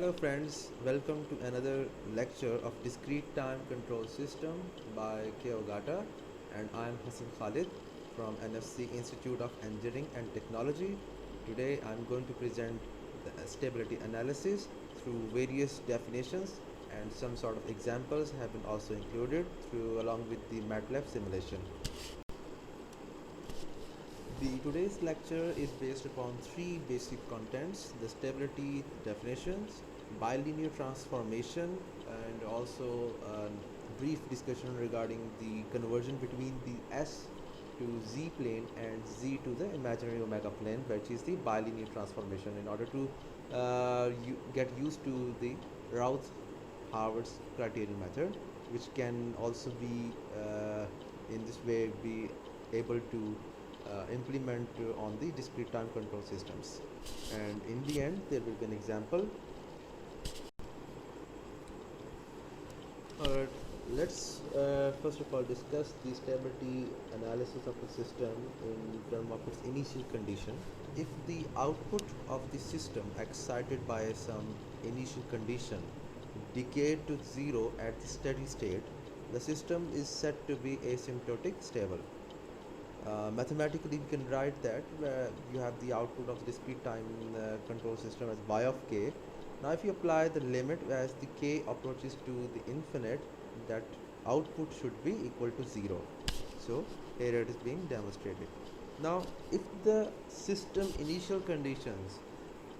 Hello friends, welcome to another lecture of Discrete Time Control System by K. Ogata, and I am Hassan Khalid from NFC Institute of Engineering and Technology. Today I am going to present the stability analysis through various definitions, and some sort of examples have been also included through along with the MATLAB simulation. Today's lecture is based upon three basic contents: the stability definitions, bilinear transformation, and also a brief discussion regarding the conversion between the S to Z plane and Z to the imaginary omega plane, which is the bilinear transformation, in order to get used to the Routh-Harvard's criterion method, which can also be in this way be able to implement on the discrete time control systems. And in the end, there will be an example. Alright, let's first of all discuss the stability analysis of the system in terms of its initial condition. If the output of the system excited by some initial condition decayed to zero at the steady state, the system is said to be asymptotic stable. Mathematically, we can write that where you have the output of the discrete time control system as y of k. Now, if you apply the limit as the k approaches to the infinite, that output should be equal to 0. So, here it is being demonstrated. Now, if the system initial conditions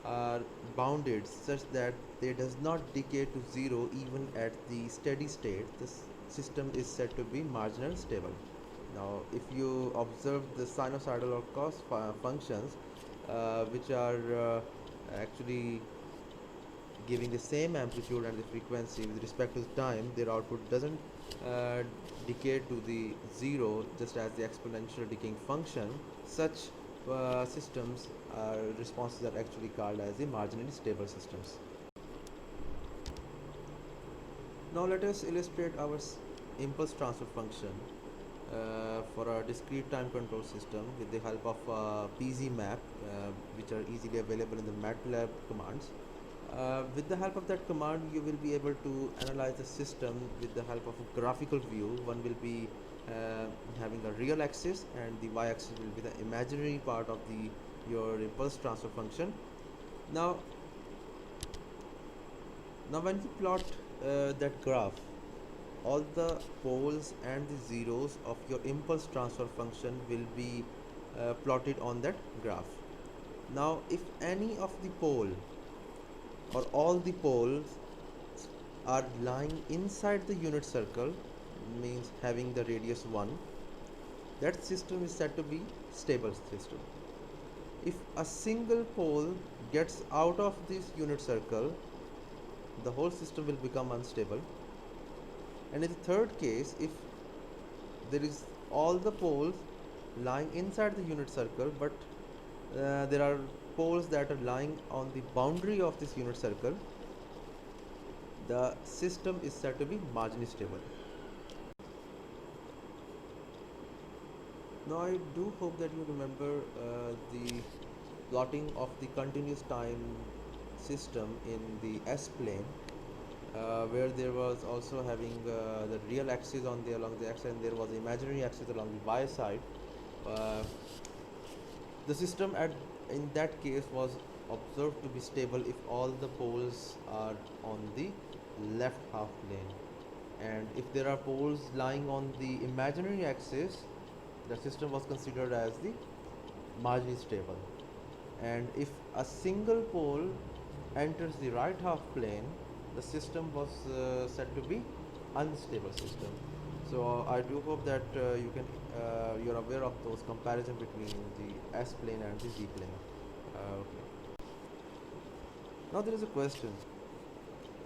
are bounded such that they does not decay to 0 even at the steady state, the system is said to be marginal stable. Now, if you observe the sinusoidal or cos functions, which are actually giving the same amplitude and the frequency with respect to the time, their output doesn't uh, decay to the zero just as the exponential decaying function. Such systems responses are actually called as the marginally stable systems. Now let us illustrate our impulse transfer function for a discrete time control system with the help of PZMap, which are easily available in the MATLAB commands. With the help of that command, you will be able to analyze the system with the help of a graphical view. One will be having a real axis, and the y-axis will be the imaginary part of your impulse transfer function. Now, when you plot that graph, all the poles and the zeros of your impulse transfer function will be plotted on that graph. Now, if any of the pole or all the poles are lying inside the unit circle, means having the radius 1, that system is said to be stable system. If a single pole gets out of this unit circle, the whole system will become unstable. And in the third case, if there is all the poles lying inside the unit circle, but there are poles that are lying on the boundary of this unit circle, the system is said to be marginally stable. Now, I do hope that you remember the plotting of the continuous time system in the S plane, where there was also having the real axis along the x, and there was the imaginary axis along the y side. Uh, the system in that case was observed to be stable if all the poles are on the left half plane, and if there are poles lying on the imaginary axis, the system was considered as the marginally stable. And if a single pole enters the right half plane, the system was said to be unstable system. So I do hope that you're aware of those comparison between the S plane and the Z plane. Okay. Now there is a question: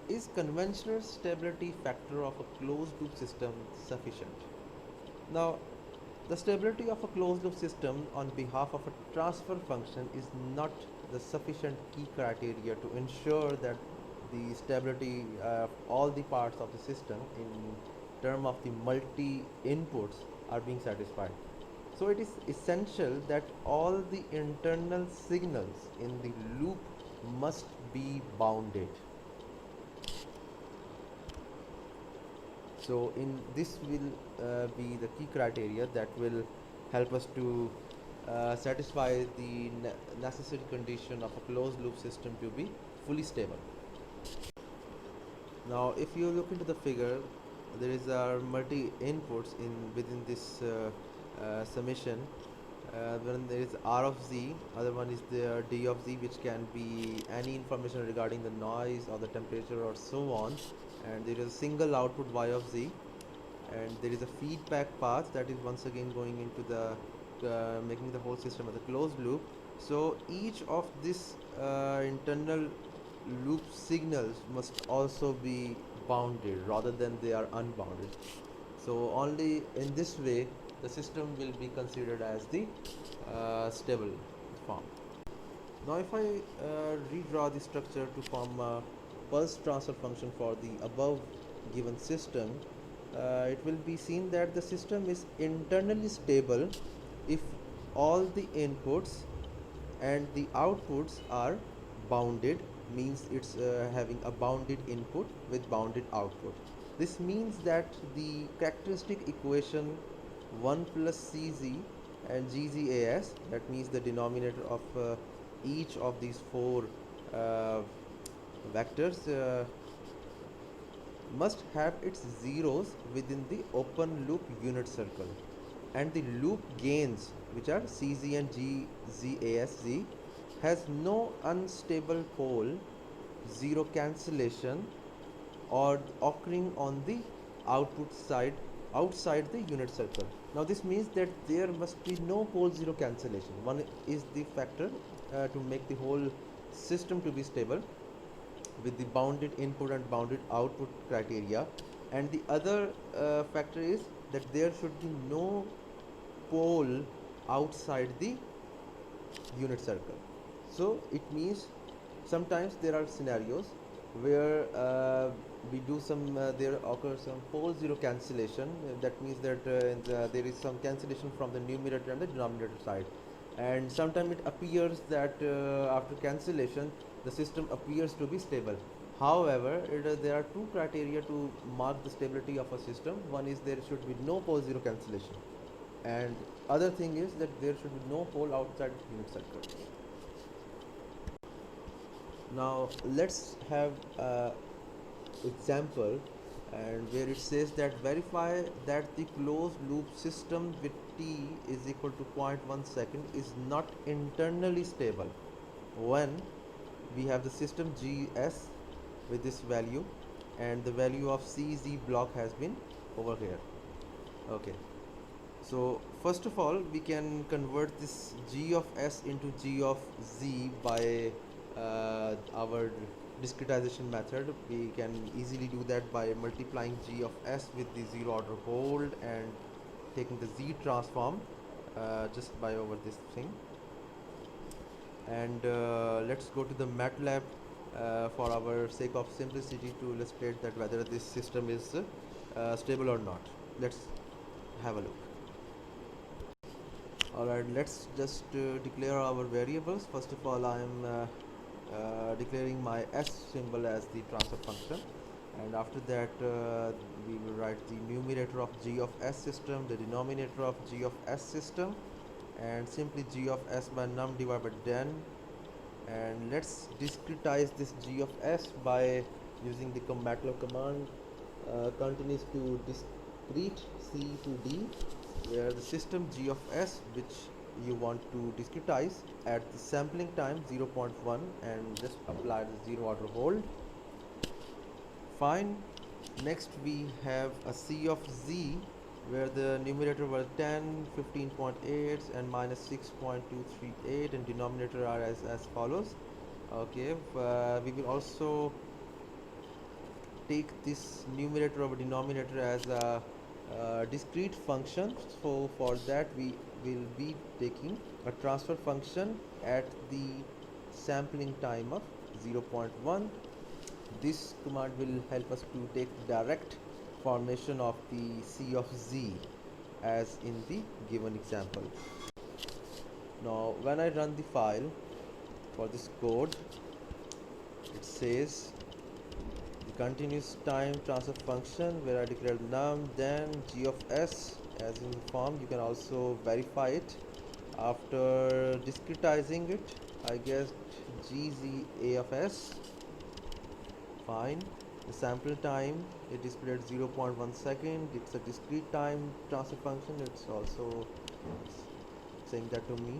is conventional stability factor of a closed loop system sufficient? Now, the stability of a closed loop system on behalf of a transfer function is not the sufficient key criteria to ensure that the stability of all the parts of the system in term of the multi inputs are being satisfied. So it is essential that all the internal signals in the loop must be bounded. So in this will be the key criteria that will help us to satisfy the necessary condition of a closed loop system to be fully stable. Now if you look into the figure, there is multi inputs in within this summation. When there is R of Z, other one is the D of Z, which can be any information regarding the noise or the temperature or so on, and there is a single output Y of Z, and there is a feedback path that is once again going into the making the whole system as a closed loop. So each of this internal loop signals must also be bounded rather than they are unbounded. So only in this way the system will be considered as the stable form. Now if I redraw the structure to form a pulse transfer function for the above given system, it will be seen that the system is internally stable if all the inputs and the outputs are bounded, means it's having a bounded input with bounded output. This means that the characteristic equation 1 plus Cz and Gzas, that means the denominator of each of these four uh, vectors must have its zeros within the open loop unit circle, and the loop gains, which are Cz and Gzasz, has no unstable pole, zero cancellation, or occurring on the output side outside the unit circle. Now this means that there must be no pole zero cancellation. One is the factor to make the whole system to be stable with the bounded input and bounded output criteria, and the other factor is that there should be no pole outside the unit circle. So it means sometimes there are scenarios where we do some there occurs some pole zero cancellation. That means that there is some cancellation from the numerator and the denominator side, and sometimes it appears that after cancellation the system appears to be stable. However, there are two criteria to mark the stability of a system. One is there should be no pole zero cancellation, and other thing is that there should be no pole outside unit circle. Now let's have a example, and where it says that verify that the closed loop system with t is equal to 0.1 second is not internally stable when we have the system gs with this value, and the value of cz block has been over here. Okay, so first of all we can convert this g of s into g of z by our discretization method. We can easily do that by multiplying g of s with the zero order hold and taking the z transform just by over this thing. And let's go to the MATLAB for our sake of simplicity to illustrate that whether this system is stable or not. Let's have a look. Alright, let's just declare our variables. First of all, I am declaring my s symbol as the transfer function, and after that we will write the numerator of g of s system, the denominator of g of s system, and simply g of s by num divided by den. And let's discretize this g of s by using the MATLAB command continues to discrete c to d, where the system g of s which you want to discretize at the sampling time 0.1, and just apply the zero order hold. Fine. Next we have a c of z where the numerator was 10, 15.8 and minus 6.238, and denominator are as follows. Okay, we will also take this numerator over denominator as a discrete function. So for that we will be taking a transfer function at the sampling time of 0.1. This command will help us to take direct formation of the c of z as in the given example. Now when I run the file for this code, it says the continuous time transfer function where I declare num then g of s as in the form. You can also verify it after discretizing it. I guess gz a of s. Fine. The sample time it displayed 0.1 second. It's a discrete time transfer function. It's also saying that to me.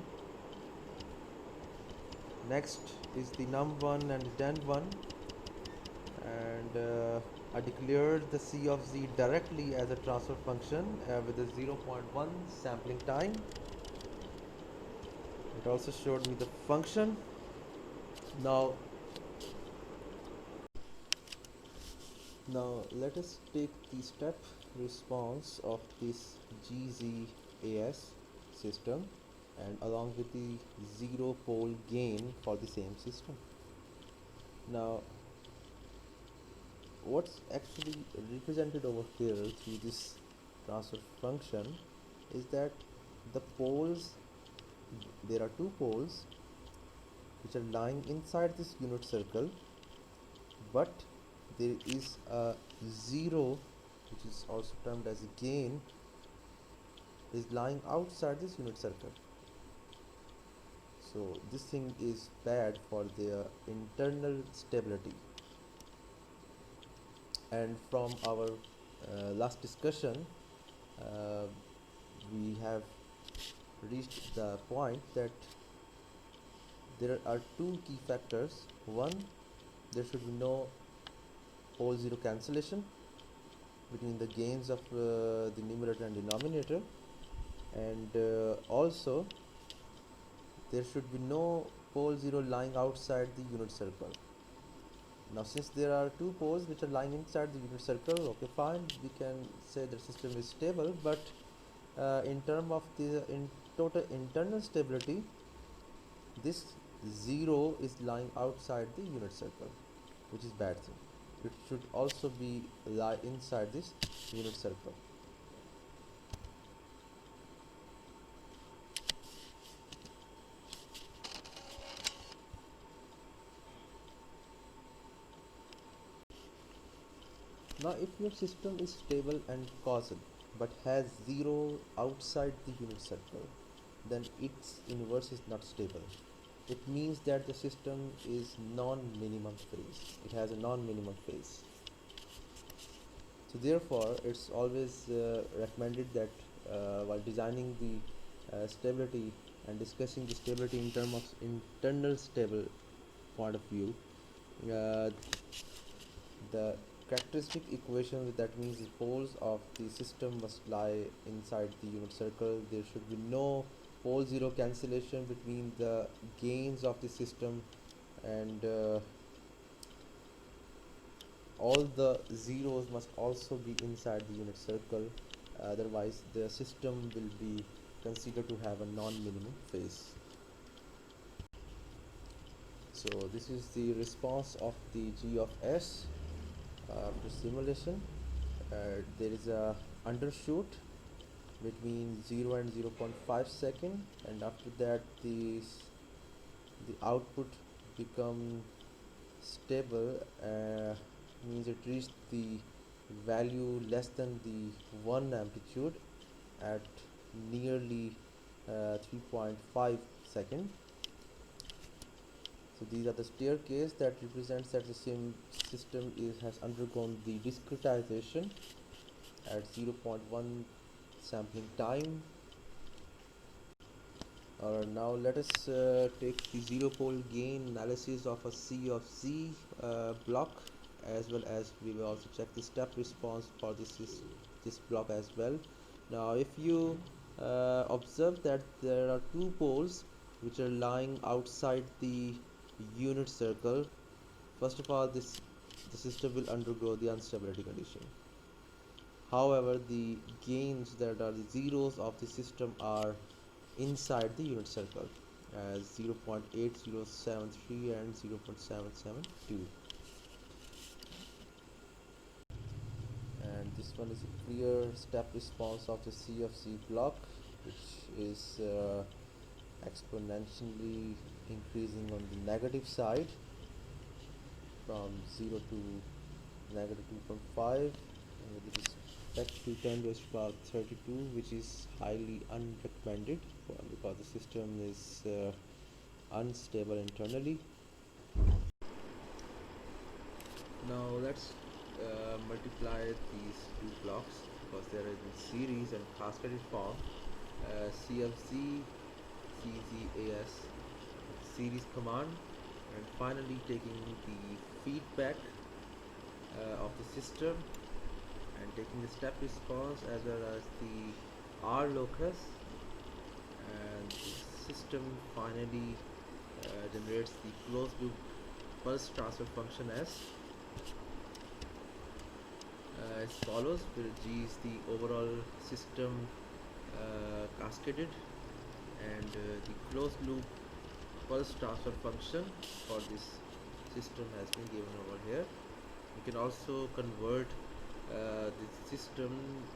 Next is the num1 and den1, and I declared the c of z directly as a transfer function with a 0.1 sampling time. It also showed me the function. Now let us take the step response of this GZAS system and along with the zero pole gain for the same system. Now what's actually represented over here through this transfer function is that the poles, there are two poles which are lying inside this unit circle, but there is a zero which is also termed as a gain is lying outside this unit circle. So this thing is bad for their internal stability. And from our last discussion, uh, we have reached the point that there are two key factors. One, there should be no pole zero cancellation between the gains of the numerator and denominator, and also there should be no pole zero lying outside the unit circle. Now since there are two poles which are lying inside the unit circle, okay fine, we can say the system is stable, but in terms of the total internal stability, this zero is lying outside the unit circle, which is bad thing. It should also be lie inside this unit circle. Now if your system is stable and causal but has zero outside the unit circle, then its inverse is not stable. It means that the system is non-minimum phase. It has a non-minimum phase. So therefore, it's always recommended that while designing the stability and discussing the stability in terms of internal stable point of view, uh, the characteristic equation, that means the poles of the system must lie inside the unit circle. There should be no pole zero cancellation between the gains of the system, and all the zeros must also be inside the unit circle, otherwise the system will be considered to have a non-minimum phase. So this is the response of the G of S after simulation. There is a undershoot between 0 and 0.5 second, and after that the output become stable, means it reached the value less than the 1 amplitude at nearly 3.5 second. So these are the staircase that represents that the same system has undergone the discretization at 0.1 sampling time. Now let us take the zero pole gain analysis of a C of Z block, as well as we will also check the step response for this block as well. Now if you observe that there are two poles which are lying outside the unit circle, first of all the system will undergo the instability condition. However, the gains that are the zeros of the system are inside the unit circle as 0.8073 and 0.772, and this one is a clear step response of the C of Z block, which is exponentially increasing on the negative side from 0 to negative 2.5 with respect to 10 raised to the power 32, which is highly unrecommended because the system is unstable internally. Now let's multiply these two blocks because they are in series and cascaded form. CFZ, CZAS series command, and finally taking the feedback of the system and taking the step response as well as the R locus, and the system finally generates the closed loop pulse transfer function as follows, where G is the overall system cascaded, and the closed loop pulse transfer function for this system has been given over here. You can also convert the system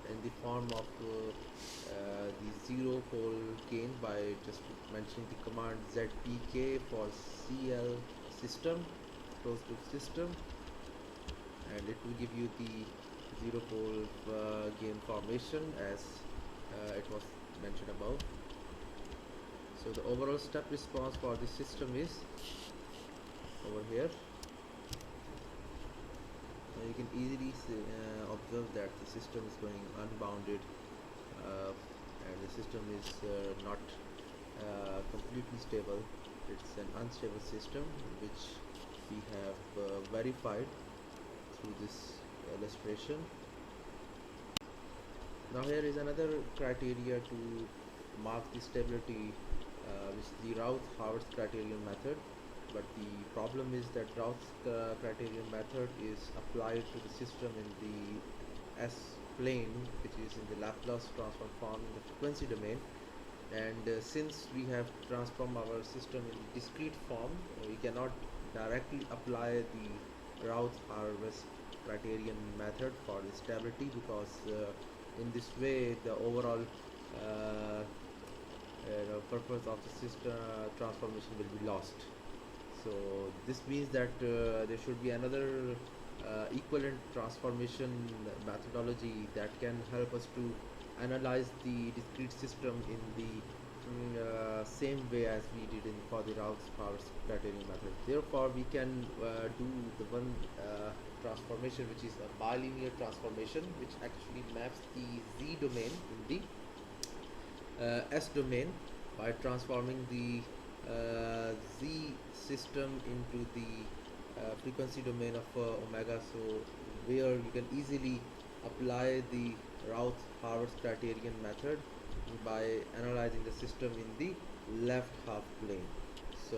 in the form of the zero pole gain by just mentioning the command zpk for cl system, closed loop system, and it will give you the zero pole gain formation as it was mentioned above. So the overall step response for this system is over here. You can easily observe that the system is going unbounded, and the system is not completely stable. It's an unstable system which we have verified through this illustration. Now here is another criteria to mark the stability, which is the Routh-Hurwitz criterion method. But the problem is that Routh's criterion method is applied to the system in the S plane, which is in the Laplace transform form in the frequency domain. And since we have transformed our system in discrete form, we cannot directly apply the Routh-Hurwitz criterion method for the stability, because in this way the overall purpose of the system transformation will be lost. So this means that there should be another equivalent transformation methodology that can help us to analyze the discrete system in the same way as we did for the Routh-Hurwitz criterion method. Therefore, we can do the one transformation which is a bilinear transformation, which actually maps the Z domain in the S domain by transforming the Z system into the frequency domain of omega, so where you can easily apply the Routh-Hurwitz criterion method by analyzing the system in the left half plane. So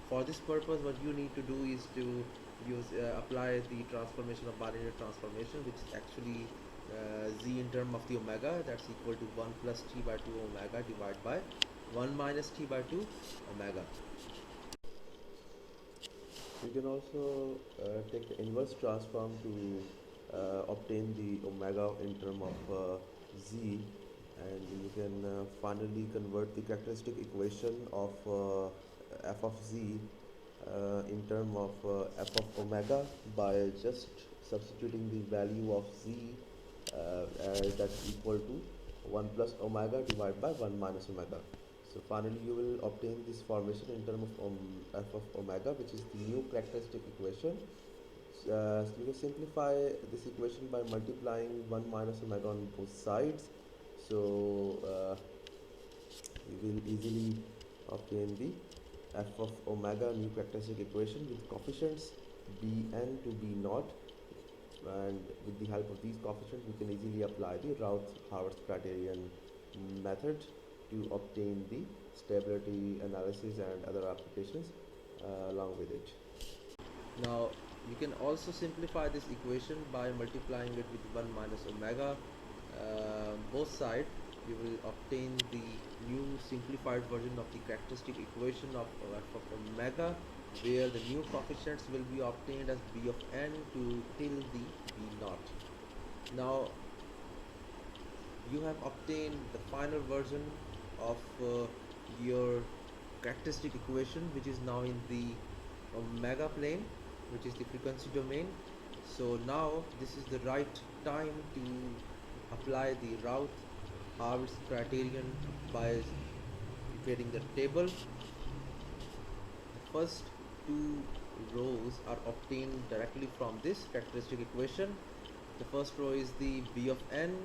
for this purpose, what you need to do is to use apply the transformation of bilinear transformation, which is actually Z in term of the omega, that's equal to 1 plus t by 2 omega divided by 1 minus t by 2 omega. You can also take the inverse transform to obtain the omega in term of Z, and you can finally convert the characteristic equation of f of Z in term of f of omega by just substituting the value of Z as that's equal to 1 plus omega divided by 1 minus omega. So finally you will obtain this formation in terms of f of omega, which is the new characteristic equation. So you can simplify this equation by multiplying 1 minus omega on both sides. So you will easily obtain the f of omega new characteristic equation with coefficients bn to b naught, and with the help of these coefficients we can easily apply the Routh-Hurwitz criterion method to obtain the stability analysis and other applications along with it. Now you can also simplify this equation by multiplying it with 1 minus omega both sides. You will obtain the new simplified version of the characteristic equation of f of omega, where the new coefficients will be obtained as b of n to till the b naught. Now you have obtained the final version of your characteristic equation, which is now in the omega plane, which is the frequency domain, So now this is the right time to apply the Routh-Harvitz criterion by creating the table. The first two rows are obtained directly from this characteristic equation. The first row is the b of n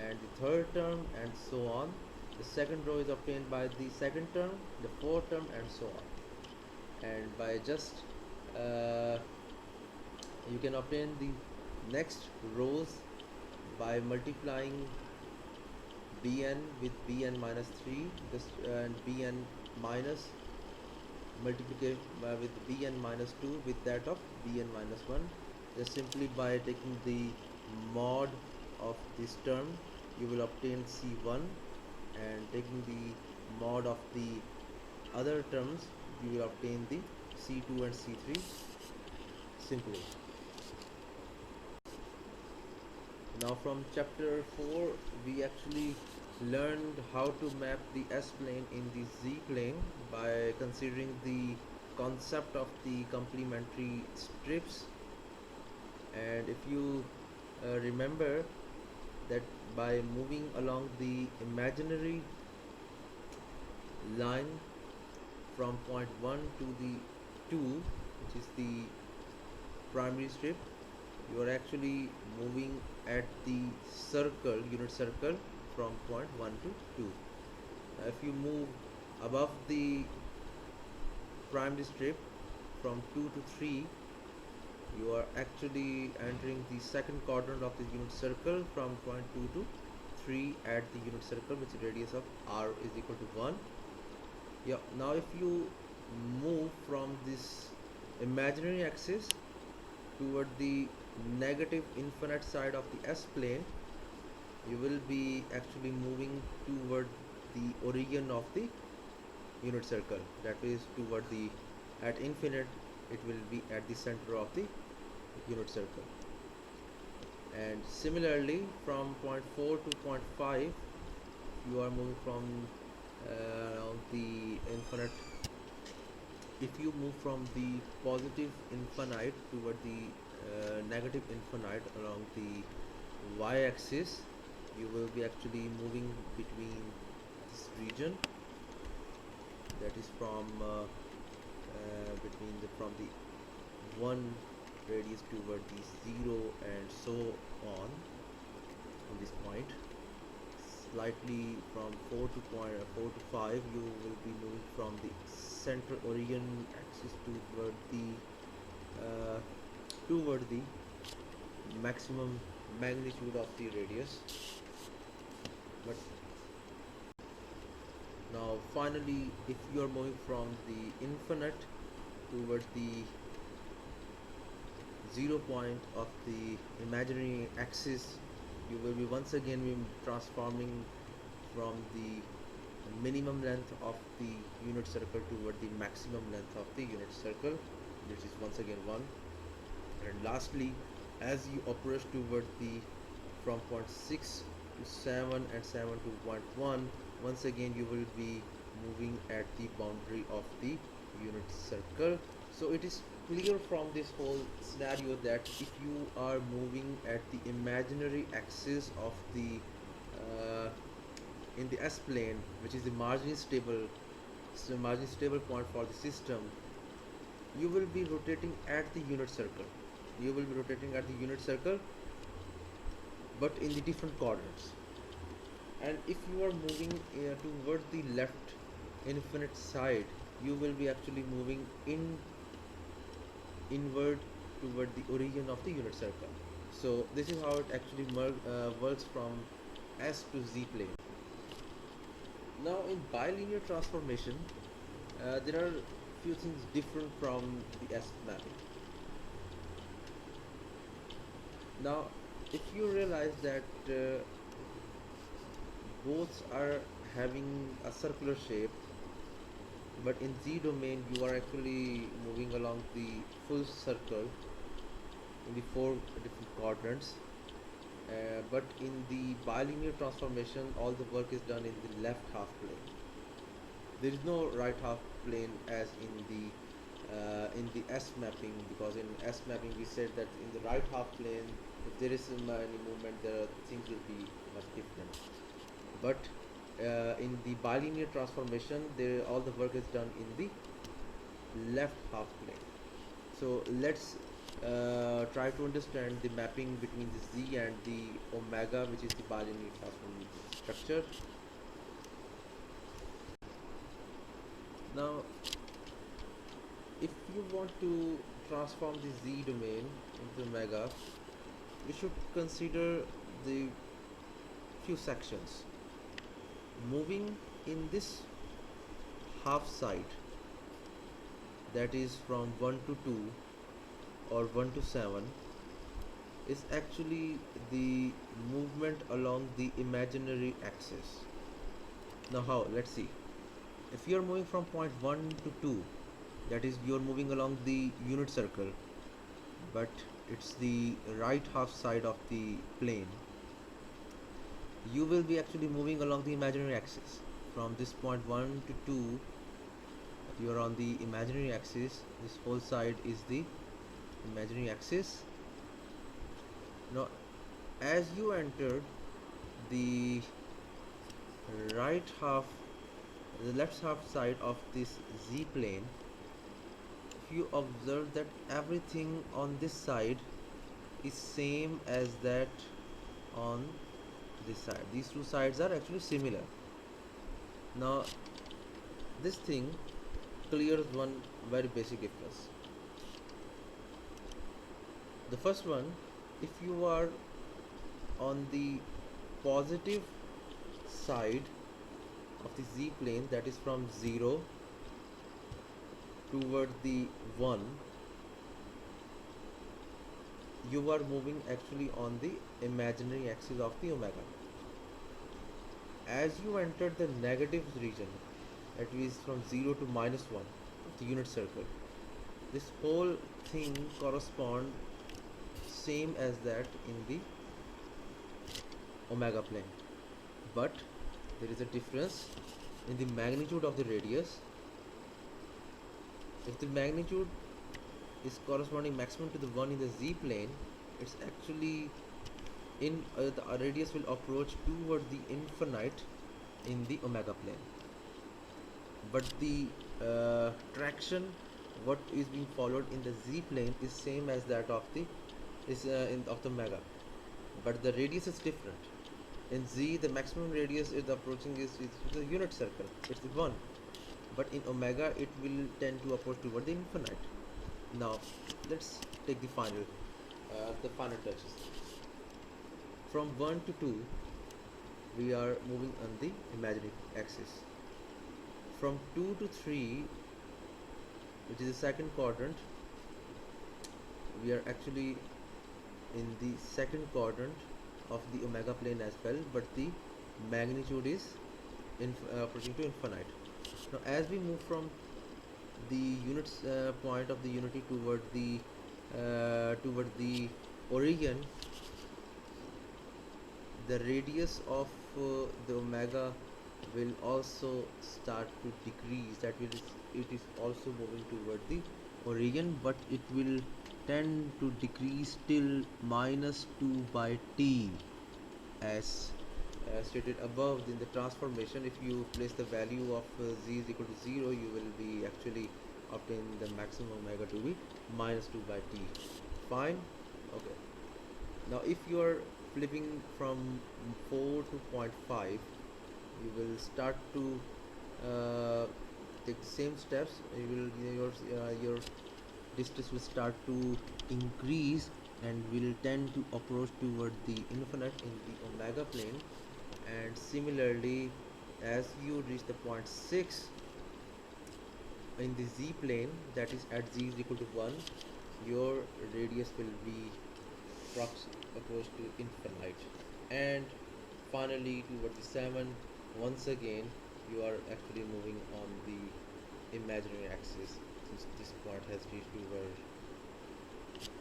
and the third term and so on. The second row is obtained by the second term, the fourth term and so on. And by just uh, you can obtain the next rows by multiplying bn with bn minus 3 this, and bn minus multiplication with bn minus 2 with that of bn minus 1. Just simply by taking the mod of this term you will obtain c1, and taking the mod of the other terms you will obtain the c2 and c3 simply. Now from chapter 4 we actually learned how to map the S-plane in the Z-plane by considering the concept of the complementary strips. And if you remember that by moving along the imaginary line from point 1 to the 2, which is the primary strip, you are actually moving at the unit circle from point 1 to 2. Now if you move above the primary strip from 2 to 3, you are actually entering the second quadrant of the unit circle from point 2 to 3 at the unit circle, which radius of r is equal to 1. Yeah, now if you move from this imaginary axis toward the negative infinite side of the S-plane, you will be actually moving toward the origin of the unit circle, that is toward the at infinite it will be at the center of the unit circle. And similarly from point 4 to point 5 you are moving from the infinite. If you move from the positive infinite toward the negative infinite along the y-axis, you will be actually moving between this region, that is from from the 1 radius toward the 0 and so on. From this point slightly from 4 to 5 you will be moving from the central origin axis toward the maximum magnitude of the radius. But now finally if you are moving from the infinite toward the 0 point of the imaginary axis, you will be once again be transforming from the minimum length of the unit circle toward the maximum length of the unit circle, which is once again 1. And lastly, as you approach toward the from point 6 to 7 and 7 to point 1, once again you will be moving at the boundary of the unit circle. So it is clear from this whole scenario that if you are moving at the imaginary axis of the in the S-plane, which is the marginally stable point for the system, you will be rotating at the unit circle. You will be rotating at the unit circle, but in the different coordinates. And if you are moving towards the left infinite side, you will be actually moving inward toward the origin of the unit circle. So this is how it actually works from S to Z plane. Now in bilinear transformation, there are few things different from the S mapping. Now if you realize that both are having a circular shape, but in Z domain you are actually moving along the full circle in the 4 different quadrants, but in the bilinear transformation all the work is done in the left half plane. There is no right half plane as in the in the S mapping, because in S mapping we said that in the right half plane, if there is any movement, things will be much different. But in the bilinear transformation, all the work is done in the left half plane. So let's try to understand the mapping between the Z and the omega, which is the bilinear transform structure. Now, if you want to transform the Z domain into omega, we should consider the few sections. Moving in this half side, that is from 1 to 2 or 1 to 7, is actually the movement along the imaginary axis. Now how? Let's see. If you are moving from point 1 to 2, that is you are moving along the unit circle, but it's the right half side of the plane, you will be actually moving along the imaginary axis. From this point 1 to 2, you are on the imaginary axis. This whole side is the imaginary axis. Now as you entered the right half, the left half side of this Z plane, if you observe that everything on this side is same as that on this side, these two sides are actually similar. Now this thing clears one very basic difference. The first one, if you are on the positive side of the Z plane, that is from 0 toward the 1, you are moving actually on the imaginary axis of the omega. As you enter the negative region, that is from 0 to -1, the unit circle, this whole thing corresponds same as that in the omega plane, but there is a difference in the magnitude of the radius. If the magnitude is corresponding maximum to the one in the Z plane, it's actually in the radius will approach toward the infinite in the omega plane, but the traction what is being followed in the Z plane is same as that of the of the omega, but the radius is different. In Z, the maximum radius is approaching is the unit circle, it's the 1, but in omega it will tend to approach toward the infinite. Now let's take the final touches. From 1 to 2, we are moving on the imaginary axis. From 2 to 3, which is the second quadrant, we are actually in the second quadrant of the omega plane as well, but the magnitude is approaching to infinite. Now as we move from the units point of the unity toward the origin, the radius of the omega will also start to decrease. That will it is also moving toward the origin, but it will tend to decrease till -2 by t, as stated above. In the transformation, if you place the value of z is equal to 0, you will be actually obtain the maximum omega to be -2 by t. Fine. Okay, now if you are flipping from 4 to 0.5, you will start to take the same steps. You will your distance will start to increase and will tend to approach toward the infinite in the omega plane. And similarly, as you reach the point 6 in the Z plane, that is at Z is equal to 1, your radius will be approach to infinite. And finally toward the 7, once again you are actually moving on the imaginary axis, since this point has reached over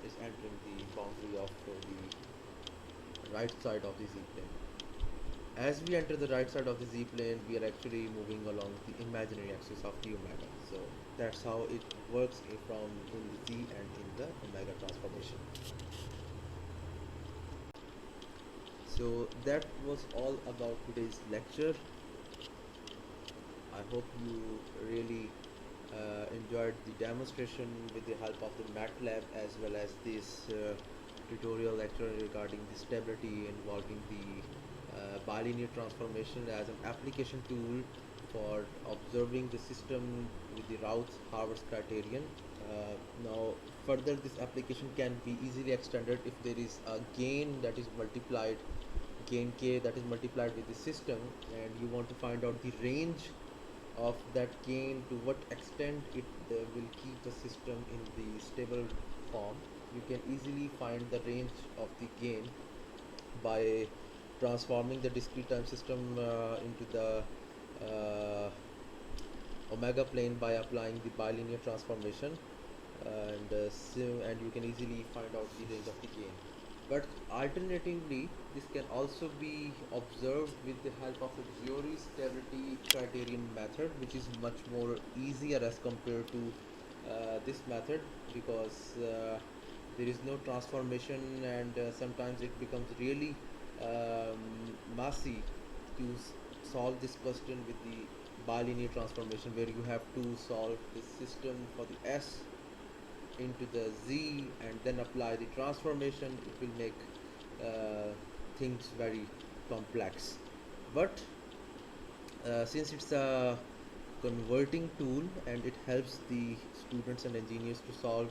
is entering the boundary of the right side of the Z plane. as we enter the right side of the z plane, we are actually moving along the imaginary axis of the omega. So that's how it works from in the z and in the omega transformation. So that was all about today's lecture. I hope you really enjoyed the demonstration with the help of the MATLAB, as well as this tutorial lecture regarding the stability involving the bilinear transformation as an application tool for observing the system with the Routh Harvard's criterion. Now further, this application can be easily extended if there is a gain that is multiplied, gain k that is multiplied with the system, and you want to find out the range of that gain, to what extent it will keep the system in the stable form. You can easily find the range of the gain by transforming the discrete time system into the uh, omega plane by applying the bilinear transformation, and you can easily find out the range of the gain. But alternatively, this can also be observed with the help of the Giori stability criterion method, which is much more easier as compared to this method, because there is no transformation, and sometimes it becomes really messy to solve this question with the bilinear transformation, where you have to solve the system for the S into the Z and then apply the transformation. It will make things very complex. But since it's a converting tool, and it helps the students and engineers to solve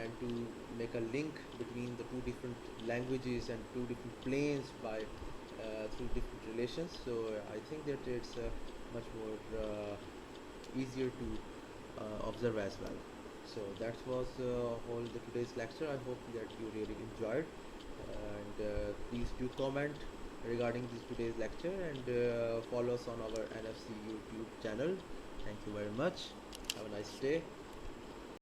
and to make a link between the two different languages and two different planes by through different relations, so I think that it's much more easier to observe as well. So that was all the today's lecture. I hope that you really enjoyed, and please do comment regarding this today's lecture, and follow us on our NFC YouTube channel. Thank you very much. Have a nice day.